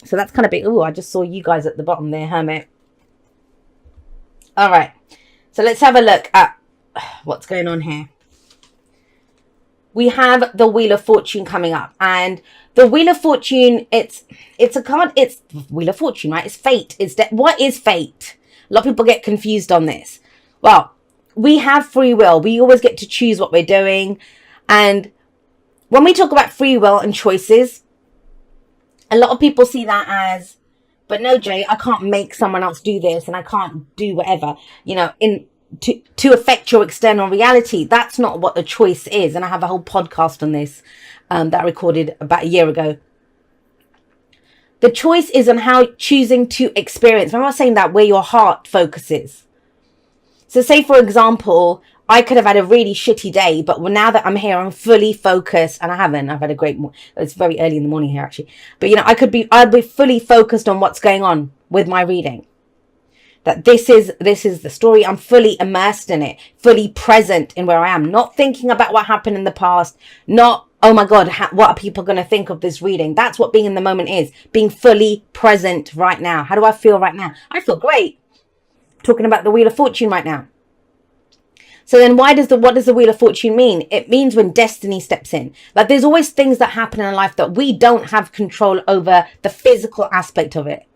So that's kind of big. Oh, I just saw you guys at the bottom there, Hermit. All right. So let's have a look at what's going on here. We have the Wheel of Fortune coming up, and the Wheel of Fortune, it's a card. It's Wheel of Fortune, right? It's fate. What is fate? A lot of people get confused on this. Well, we have free will. We always get to choose what we're doing. And when we talk about free will and choices, a lot of people see that as, but no, Jay, I can't make someone else do this, and I can't do whatever, to affect your external reality. That's not what the choice is. And I have a whole podcast on this that I recorded about a year ago. The choice is on how choosing to experience. Remember I was saying that where your heart focuses. So say, for example, I could have had a really shitty day, but now that I'm here, I'm fully focused, and I've had a great it's very early in the morning here actually. But I'd be fully focused on what's going on with my reading. That this is the story. I'm fully immersed in it, fully present in where I am, not thinking about what happened in the past, not, oh my God, what are people going to think of this reading? That's what being in the moment is, being fully present right now. How do I feel right now? I feel great. Talking about the Wheel of Fortune right now. So then what does the Wheel of Fortune mean? It means when destiny steps in. Like there's always things that happen in life that we don't have control over the physical aspect of it.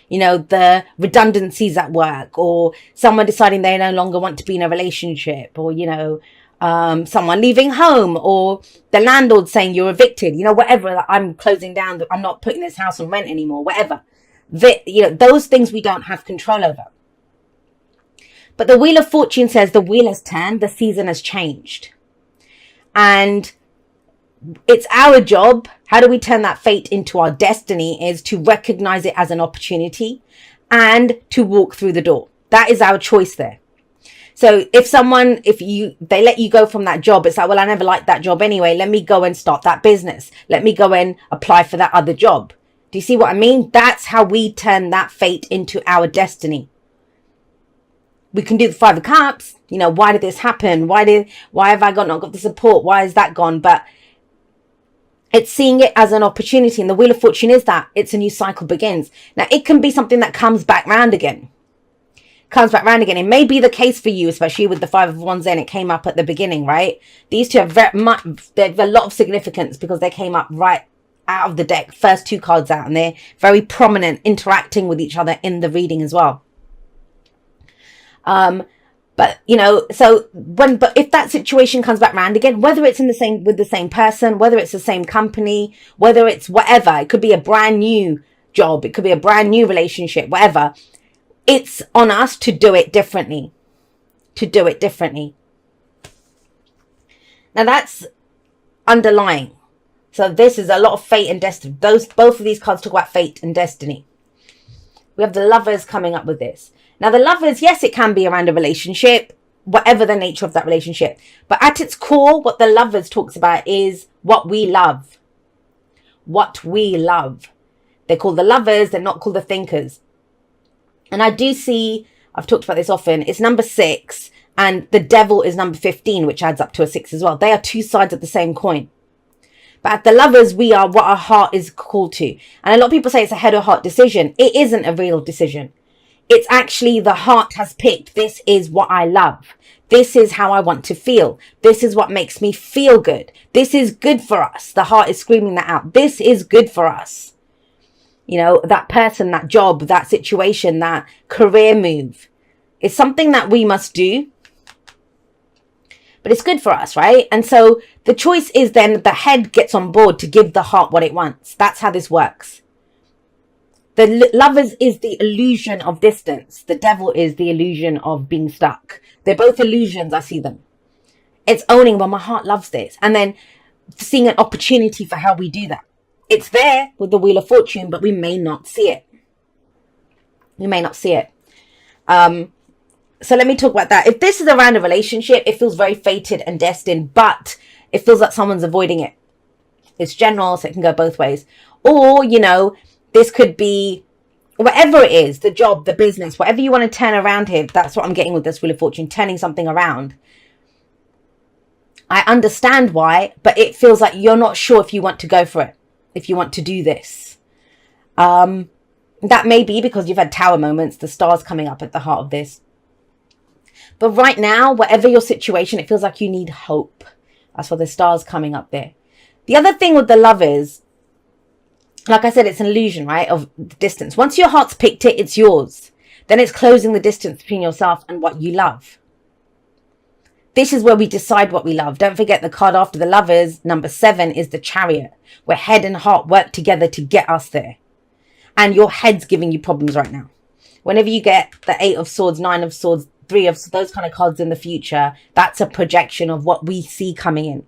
The redundancies at work, or someone deciding they no longer want to be in a relationship, or, someone leaving home, or the landlord saying you're evicted, whatever, I'm closing down, I'm not putting this house on rent anymore, whatever. Those things we don't have control over. But the Wheel of Fortune says the wheel has turned, the season has changed. And it's our job. How do we turn that fate into our destiny? Is to recognize it as an opportunity and to walk through the door. That is our choice there. So if they let you go from that job, it's like, well, I never liked that job anyway. Let me go and start that business. Let me go and apply for that other job. Do you see what I mean? That's how we turn that fate into our destiny. We can do the Five of Cups. Why did this happen? Why have I not got the support? Why is that gone? But it's seeing it as an opportunity. And the Wheel of Fortune is that. It's a new cycle begins. Now, it can be something that comes back round again. It may be the case for you, especially with the Five of Wands and it came up at the beginning, right? These two have they have a lot of significance because they came up right out of the deck. First two cards out, and they're very prominent, interacting with each other in the reading as well. But if that situation comes back round again, whether it's with the same person, whether it's the same company, whether it's whatever, it could be a brand new job, it could be a brand new relationship, whatever. It's on us to do it differently. Now that's underlying. So this is a lot of fate and destiny. Both of these cards talk about fate and destiny. We have the Lovers coming up with this. Now, the Lovers, yes, it can be around a relationship, whatever the nature of that relationship. But at its core, what the Lovers talks about is what we love. What we love. They're called the Lovers. They're not called the Thinkers. And I do see, I've talked about this often, it's number 6. And the Devil is number 15, which adds up to a 6 as well. They are two sides of the same coin. But at the Lovers, we are what our heart is called to. And a lot of people say it's a head or heart decision. It isn't a real decision. It's actually the heart has picked, this is what I love. This is how I want to feel. This is what makes me feel good. This is good for us. The heart is screaming that out. This is good for us. That person, that job, that situation, that career move. It's something that we must do. But it's good for us, right? And so the choice is then the head gets on board to give the heart what it wants. That's how this works. The Lovers is the illusion of distance. The Devil is the illusion of being stuck. They're both illusions. I see them. It's owning, well, my heart loves this. And then seeing an opportunity for how we do that. It's there with the Wheel of Fortune, but we may not see it. So let me talk about that. If this is around a relationship, it feels very fated and destined, but it feels like someone's avoiding it. It's general, so it can go both ways. Or, this could be whatever it is, the job, the business, whatever you want to turn around here. That's what I'm getting with this Wheel of Fortune, turning something around. I understand why, but it feels like you're not sure if you want to go for it, if you want to do this. That may be because you've had tower moments, the stars coming up at the heart of this. But right now, whatever your situation, it feels like you need hope. That's why the stars coming up there. The other thing with the Lovers, like I said, it's an illusion, right, of the distance. Once your heart's picked it, it's yours. Then it's closing the distance between yourself and what you love. This is where we decide what we love. Don't forget the card after the Lovers, number 7, is the Chariot, where head and heart work together to get us there. And your head's giving you problems right now. Whenever you get the 8 of Swords, 9 of Swords, 3 of those kind of cards in the future, that's a projection of what we see coming in.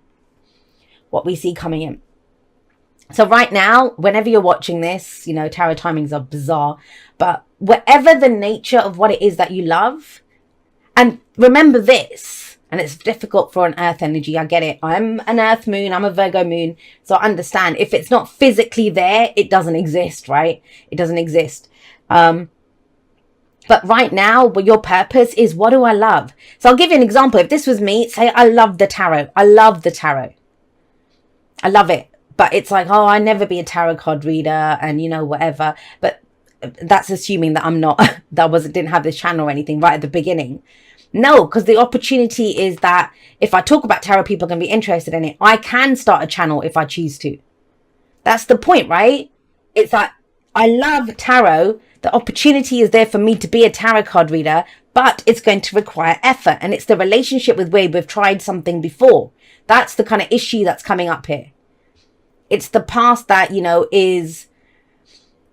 What we see coming in. So right now, whenever you're watching this, you know, tarot timings are bizarre, but whatever the nature of what it is that you love, and remember this, and it's difficult for an earth energy, I get it. I'm an earth moon, I'm a Virgo moon, so I understand. If it's not physically there, it doesn't exist, right? It doesn't exist. But right now, your purpose is, what do I love? So I'll give you an example. If this was me, say I love the tarot. I love the tarot. I love it. But it's like, oh, I never be a tarot card reader and, you know, whatever. But that's assuming that I'm not, didn't have this channel or anything right at the beginning. No, because the opportunity is that if I talk about tarot, people are going to be interested in it. I can start a channel if I choose to. That's the point, right? It's like, I love tarot. The opportunity is there for me to be a tarot card reader, but it's going to require effort. And it's the relationship with where we've tried something before. That's the kind of issue that's coming up here. It's the past that, you know, is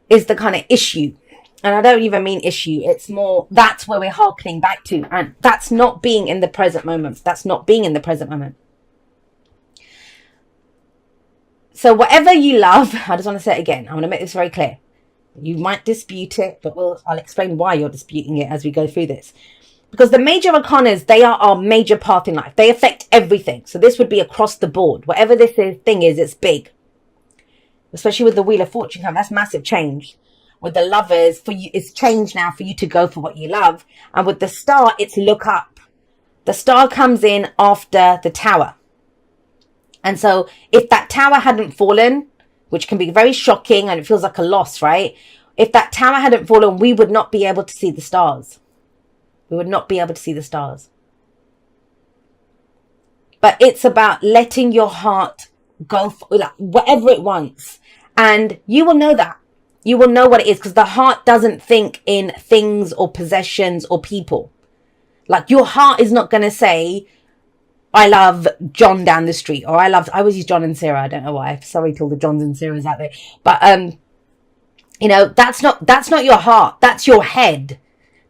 the kind of issue. And I don't even mean issue. It's more, that's where we're hearkening back to. And that's not being in the present moment. That's not being in the present moment. So whatever you love, I just want to say it again. I want to make this very clear. You might dispute it, but I'll explain why you're disputing it as we go through this. Because the major arcanas, they are our major path in life. They affect everything. So this would be across the board. Whatever this thing is, it's big. Especially with the Wheel of Fortune, that's massive change. With the Lovers, for you, it's change now for you to go for what you love. And with the Star, it's look up. The Star comes in after the Tower. And so if that Tower hadn't fallen, which can be very shocking and it feels like a loss, right? If that tower hadn't fallen, we would not be able to see the stars. We would not be able to see the stars. But it's about letting your heart go for like, whatever it wants. And you will know that. You will know what it is because the heart doesn't think in things or possessions or people. Like your heart is not going to say, I love John down the street, or I always use John and Sarah. I don't know why. Sorry to all the Johns and Sarahs out there. But, you know, that's not your heart. That's your head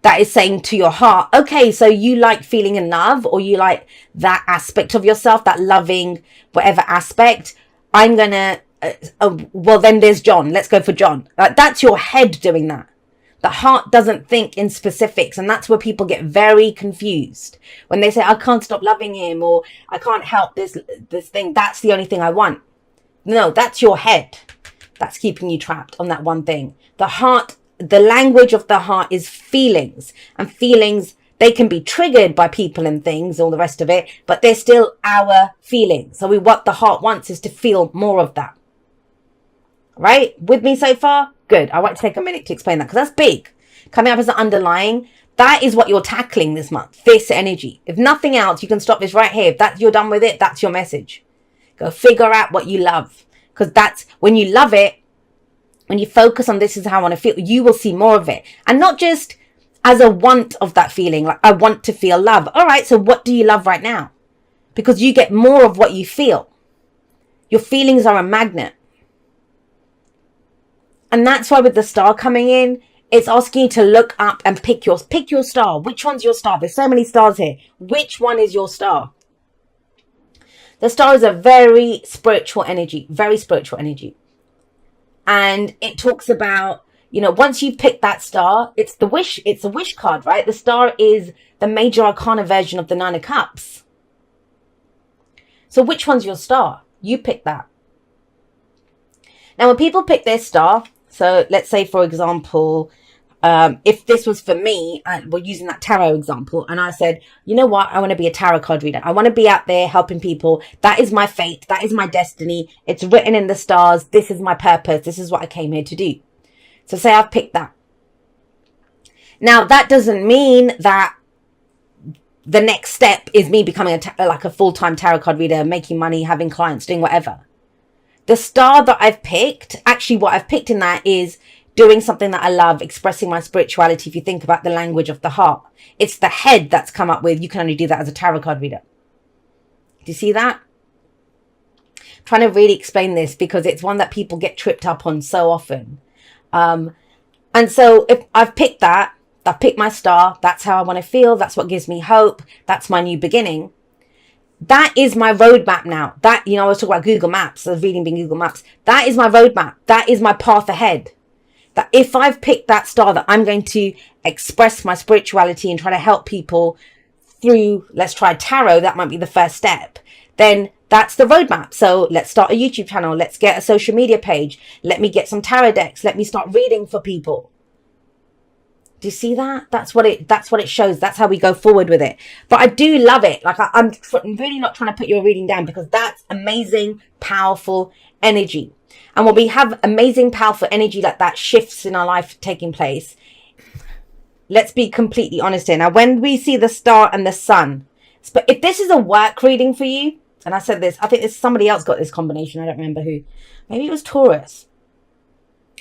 that is saying to your heart, okay, so you like feeling in love, or you like that aspect of yourself, that loving, whatever aspect. I'm going to, well, then there's John. Let's go for John. That's your head doing that. The heart doesn't think in specifics. And that's where people get very confused. When they say, I can't stop loving him, or I can't help this thing. That's the only thing I want. No, that's your head. That's keeping you trapped on that one thing. The heart, the language of the heart is feelings. And feelings, they can be triggered by people and things, all the rest of it. But they're still our feelings. So what the heart wants is to feel more of that. Right? With me so far? Good. I want to take a minute to explain that because that's big. Coming up as an underlying, that is what you're tackling this month. This energy. If nothing else, you can stop this right here. If you're done with it, that's your message. Go figure out what you love. Because that's when you love it, when you focus on this is how I want to feel, you will see more of it. And not just as a want of that feeling. Like I want to feel love. All right. So what do you love right now? Because you get more of what you feel. Your feelings are a magnet. And that's why with the star coming in, it's asking you to look up and pick your star. Which one's your star? There's so many stars here. Which one is your star? The star is a very spiritual energy, very spiritual energy. And it talks about, you know, once you pick that star, it's a wish card, right? The star is the major arcana version of the 9 of Cups. So which one's your star? You pick that. Now, when people pick their star, so let's say, for example, if this was for me, and we're using that tarot example, and I said, you know what, I want to be a tarot card reader. I want to be out there helping people. That is my fate. That is my destiny. It's written in the stars. This is my purpose. This is what I came here to do. So say I've picked that. Now, that doesn't mean that the next step is me becoming like a full-time tarot card reader, making money, having clients, doing whatever. The star that I've picked, actually what I've picked in that is doing something that I love, expressing my spirituality. If you think about the language of the heart, it's the head that's come up with, you can only do that as a tarot card reader. Do you see that? I'm trying to really explain this because it's one that people get tripped up on so often. And so if I've picked that, I've picked my star, that's how I want to feel, that's what gives me hope, that's my new beginning. That is my roadmap now. That, I was talking about Google Maps, the reading being Google Maps. That is my roadmap. That is my path ahead. That if I've picked that star that I'm going to express my spirituality and try to help people through, let's try tarot, that might be the first step, then that's the roadmap. So let's start a YouTube channel. Let's get a social media page. Let me get some tarot decks. Let me start reading for people. Do you see that? That's what it shows. That's how we go forward with it. But I do love it. Like I'm really not trying to put your reading down because that's amazing, powerful energy. And when we have amazing, powerful energy like that shifts in our life taking place, let's be completely honest here. Now, when we see the star and the sun, but if this is a work reading for you, and I said this, I think somebody else got this combination. I don't remember who. Maybe it was Taurus.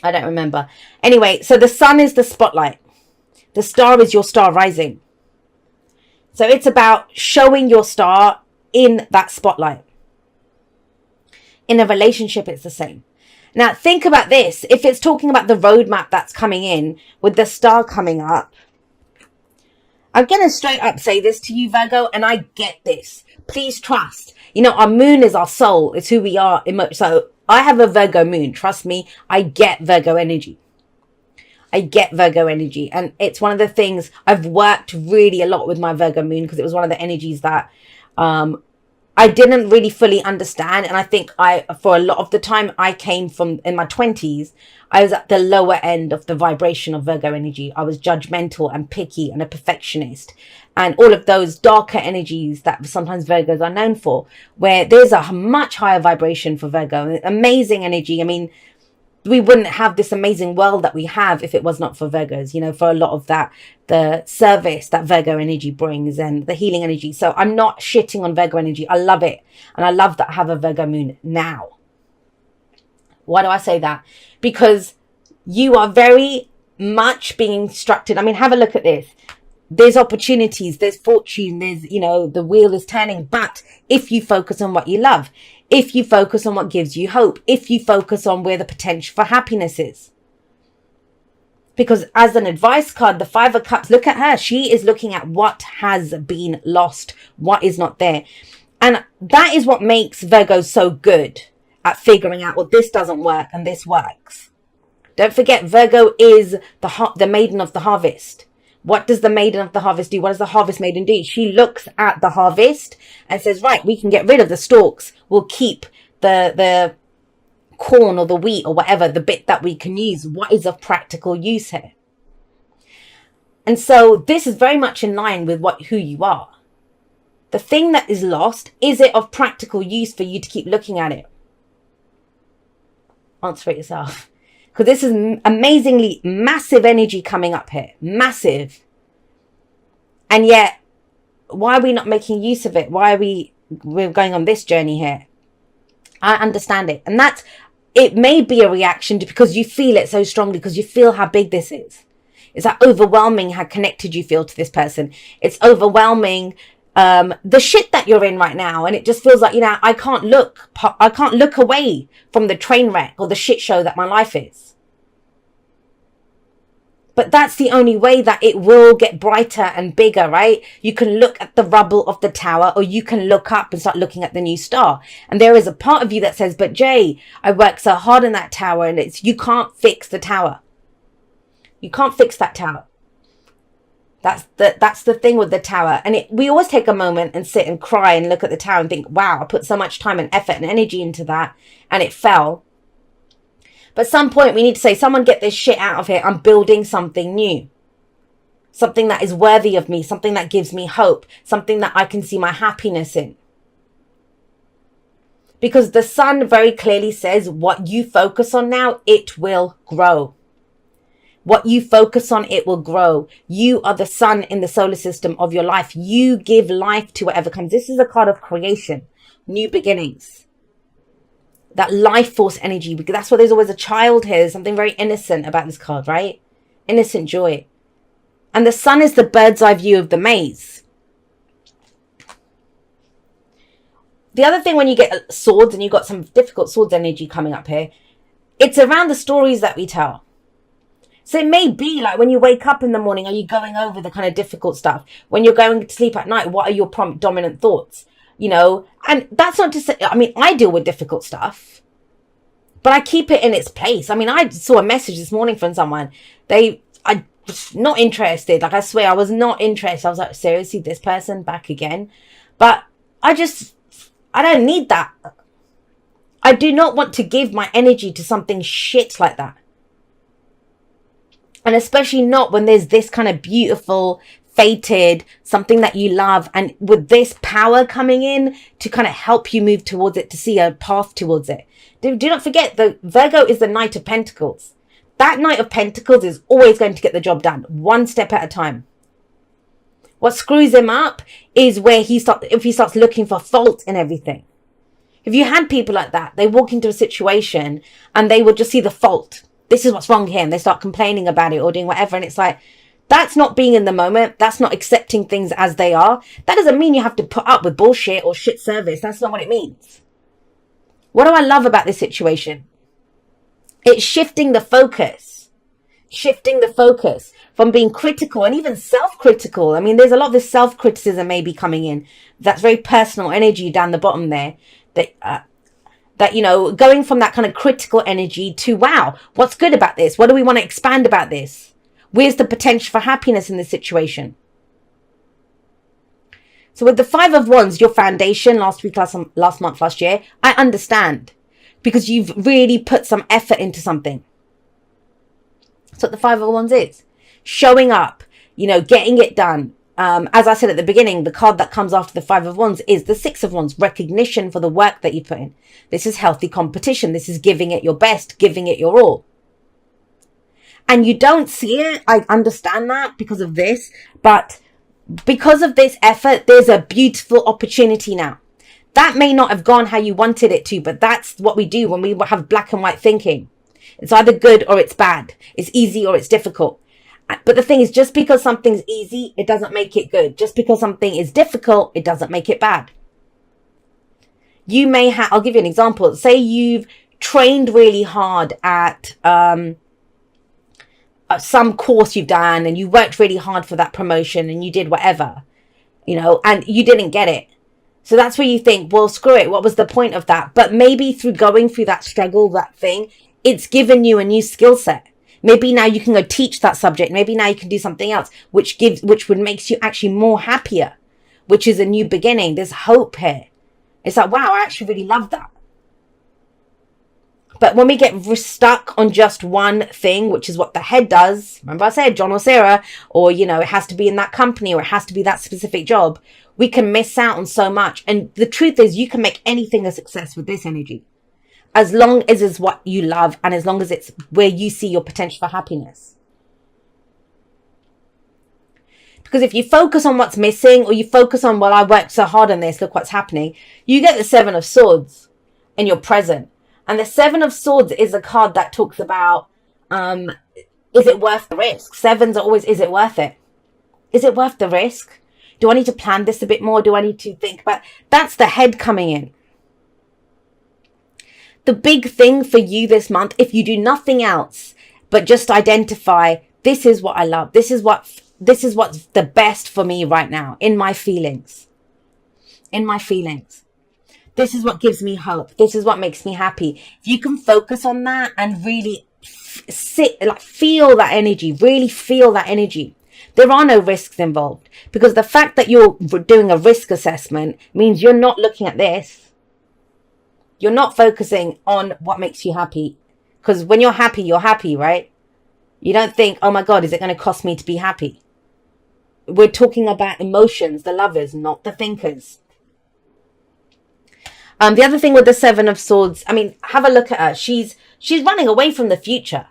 I don't remember. Anyway, so the sun is the spotlight. The star is your star rising. So it's about showing your star in that spotlight. In a relationship, it's the same. Now, think about this. If it's talking about the roadmap that's coming in with the star coming up, I'm going to straight up say this to you, Virgo, and I get this. Please trust. Our moon is our soul. It's who we are. So I have a Virgo moon. Trust me, I get Virgo energy. And it's one of the things I've worked really a lot with my Virgo moon because it was one of the energies that I didn't really fully understand. And I think for a lot of the time I came from in my 20s, I was at the lower end of the vibration of Virgo energy. I was judgmental and picky and a perfectionist and all of those darker energies that sometimes Virgos are known for, where there's a much higher vibration for Virgo, amazing energy. I mean, we wouldn't have this amazing world that we have if it was not for Virgos, for a lot of that, the service that Virgo energy brings and the healing energy. So I'm not shitting on Virgo energy. I love it. And I love that I have a Virgo moon now. Why do I say that? Because you are very much being instructed. I mean, have a look at this. There's opportunities, there's fortune, there's, the wheel is turning. But if you focus on what you love, if you focus on what gives you hope, if you focus on where the potential for happiness is. Because as an advice card, the Five of Cups, look at her. She is looking at what has been lost, what is not there. And that is what makes Virgo so good at figuring out, well, this doesn't work and this works. Don't forget, Virgo is the maiden of the harvest. What does the maiden of the harvest do? What does the harvest maiden do? She looks at the harvest and says, right, we can get rid of the stalks. We'll keep the corn or the wheat or whatever, the bit that we can use. What is of practical use here? And so this is very much in line with who you are. The thing that is lost, is it of practical use for you to keep looking at it? Answer it yourself. Because this is amazingly massive energy coming up here. Massive. And yet, why are we not making use of it? Why are we're going on this journey here? I understand it. And it may be a reaction to because you feel it so strongly, because you feel how big this is. It's that overwhelming how connected you feel to this person. It's overwhelming the shit that you're in right now, and it just feels like I can't look away from the train wreck or the shit show that my life is. But that's the only way that it will get brighter and bigger, right? You can look at the rubble of the tower, or you can look up and start looking at the new star. And there is a part of you that says, but Jay, I worked so hard in that tower, and you can't fix the tower. You can't fix that tower. That's the thing with the tower. And we always take a moment and sit and cry and look at the tower and think, wow, I put so much time and effort and energy into that and it fell. But at some point we need to say, someone get this shit out of here. I'm building something new. Something that is worthy of me. Something that gives me hope. Something that I can see my happiness in. Because the sun very clearly says what you focus on now, it will grow. What you focus on, it will grow. You are the sun in the solar system of your life. You give life to whatever comes. This is a card of creation, new beginnings, that life force energy, because that's why there's always a child here. There's something very innocent about this card, right? Innocent joy. And the sun is the bird's eye view of the maze. The other thing, when you get swords and you've got some difficult swords energy coming up here, it's around the stories that we tell. So it may be like when you wake up in the morning, are you going over the kind of difficult stuff? When you're going to sleep at night, what are your dominant thoughts? You know, and that's not to say, I mean, I deal with difficult stuff, but I keep it in its place. I mean, I saw a message this morning from someone. I was not interested. Like, I swear I was not interested. I was like, seriously, this person back again? But I don't need that. I do not want to give my energy to something shit like that. And especially not when there's this kind of beautiful, fated, something that you love. And with this power coming in to kind of help you move towards it, to see a path towards it. Do not forget, the Virgo is the Knight of Pentacles. That Knight of Pentacles is always going to get the job done, one step at a time. What screws him up is where if he starts looking for fault in everything. If you had people like that, they walk into a situation and they would just see the fault. This is what's wrong here. And they start complaining about it or doing whatever. And it's like, that's not being in the moment. That's not accepting things as they are. That doesn't mean you have to put up with bullshit or shit service. That's not what it means. What do I love about this situation? It's shifting the focus. Shifting the focus from being critical and even self-critical. I mean, there's a lot of this self-criticism maybe coming in. That's very personal energy down the bottom there. That, you know, going from that kind of critical energy to, wow, what's good about this? What do we want to expand about this? Where's the potential for happiness in this situation? So with the Five of Wands, your foundation last month, last year, I understand, because you've really put some effort into something. That's what the Five of Wands is. Showing up, you know, getting it done. As I said at the beginning, the card that comes after the Five of Wands is the Six of Wands, recognition for the work that you put in. This is healthy competition. This is giving it your best, giving it your all. And you don't see it. I understand that because of this, but because of this effort, there's a beautiful opportunity now. That may not have gone how you wanted it to, but that's what we do when we have black and white thinking. It's either good or it's bad. It's easy or it's difficult. But the thing is, just because something's easy, it doesn't make it good. Just because something is difficult, it doesn't make it bad. You may have, I'll give you an example. Say you've trained really hard at some course you've done, and you worked really hard for that promotion and you did whatever, you know, and you didn't get it. So that's where you think, well, screw it. What was the point of that? But maybe through going through that struggle, that thing, it's given you a new skill set. Maybe now you can go teach that subject. Maybe now you can do something else, which would makes you actually more happier, which is a new beginning. There's hope here. It's like, wow, I actually really love that. But when we get stuck on just one thing, which is what the head does, remember I said John or Sarah, or, you know, it has to be in that company or it has to be that specific job, we can miss out on so much. And the truth is, you can make anything a success with this energy, as long as it's what you love and as long as it's where you see your potential for happiness. Because if you focus on what's missing, or you focus on, well, I worked so hard on this, look what's happening, you get the Seven of Swords in your present. And the Seven of Swords is a card that talks about, is it worth the risk? Sevens are always, is it worth it? Is it worth the risk? Do I need to plan this a bit more? Do I need to think about, that's the head coming in. The big thing for you this month, if you do nothing else, but just identify, this is what I love. This is what's the best for me right now in my feelings. In my feelings. This is what gives me hope. This is what makes me happy. If you can focus on that and really feel that energy, really feel that energy. There are no risks involved, because the fact that you're doing a risk assessment means you're not looking at this. You're not focusing on what makes you happy, because when you're happy, right? You don't think, oh my God, is it going to cost me to be happy? We're talking about emotions, the lovers, not the thinkers. The other thing with the Seven of Swords, I mean, have a look at her. She's running away from the future.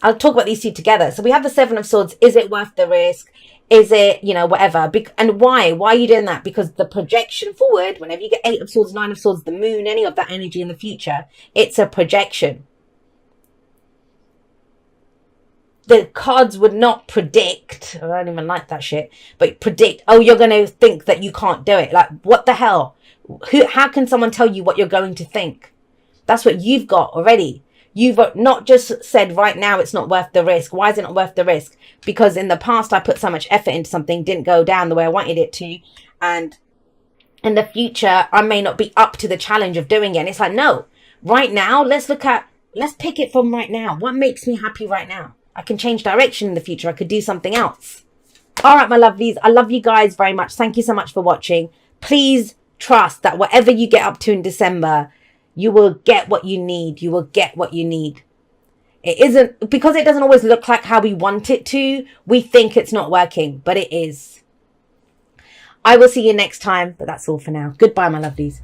I'll talk about these two together. So we have the Seven of Swords. Is it worth the risk? Is it, you know, whatever? And why? Why are you doing that? Because the projection forward, whenever you get Eight of Swords, Nine of Swords, the moon, any of that energy in the future, it's a projection. The cards would not predict, I don't even like that shit, but predict, oh, you're going to think that you can't do it. Like, what the hell? How can someone tell you what you're going to think? That's what you've got already. You've not just said right now it's not worth the risk. Why is it not worth the risk? Because in the past I put so much effort into something, didn't go down the way I wanted it to. And in the future, I may not be up to the challenge of doing it. And it's like, no, right now, let's pick it from right now. What makes me happy right now? I can change direction in the future. I could do something else. All right, my lovelies. I love you guys very much. Thank you so much for watching. Please trust that whatever you get up to in December, you will get what you need. You will get what you need. It isn't, because it doesn't always look like how we want it to, we think it's not working, but it is. I will see you next time, but that's all for now. Goodbye, my lovelies.